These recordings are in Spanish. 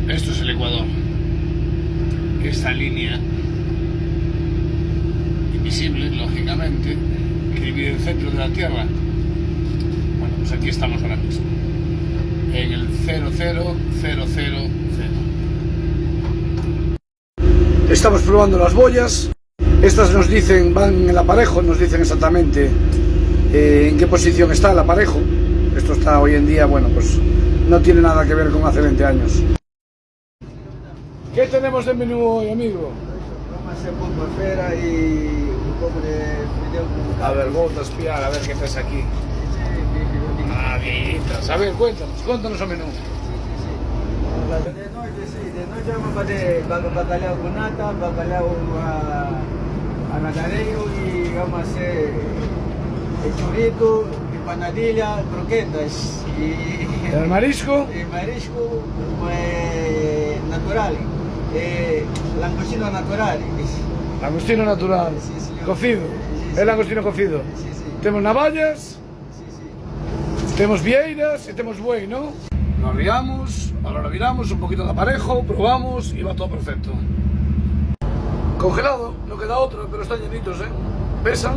Esto es el Ecuador. Esta línea invisible, lógicamente, que divide el centro de la Tierra. Bueno, pues aquí estamos ahora mismo, en el 00000. Estamos probando las boyas. Estas nos dicen, van en el aparejo, nos dicen exactamente en qué posición está el aparejo. Esto está hoy en día, bueno, pues no tiene nada que ver con hace 20 años. ¿Qué tenemos de menú hoy, amigo? Vamos a hacer pulpafera y un poco de fideo. A ver, vamos a espiar, a ver qué pasa aquí. Ah, viejitas. A ver, cuéntanos el menú. De noche vamos a hacer bacalao con nata, bacalao a natareño y vamos a hacer el churrito, empanadilla, croquetas y ¿El marisco? el marisco natural, langostino natural. Langostino natural, Sí, señor. cocido. Sí, sí. El langostino cocido. Sí, sí. Tenemos navallas, Sí, sí. tenemos vieiras y tenemos buey, ¿no? Lo arriamos, ahora lo miramos, un poquito de aparejo, probamos y va todo perfecto. Congelado, no queda otro, pero están llenitos, ¿eh? Pesan.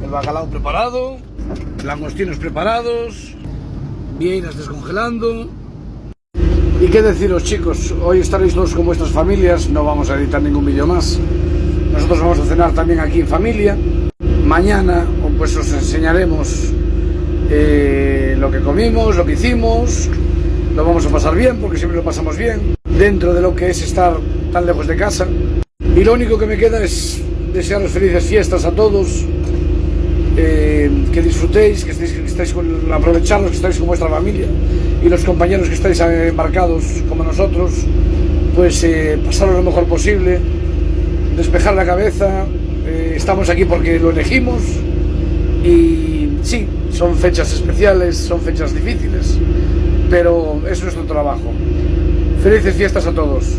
El bacalao preparado, langostinos preparados, vieiras descongelando. Y qué deciros, chicos, hoy estaréis todos con vuestras familias, no vamos a editar ningún vídeo más. Nosotros vamos a cenar también aquí en familia. Mañana pues os enseñaremos lo que comimos, lo que hicimos. Lo vamos a pasar bien, porque siempre lo pasamos bien, dentro de lo que es estar tan lejos de casa. Y lo único que me queda es desearos felices fiestas a todos, que disfrutéis, que estéis aprovecharlos, que estáis con vuestra familia, y los compañeros que estáis embarcados como nosotros, pues pasarlo lo mejor posible, despejar la cabeza. Estamos aquí porque lo elegimos y sí, son fechas especiales, son fechas difíciles, pero es nuestro trabajo. Felices fiestas a todos.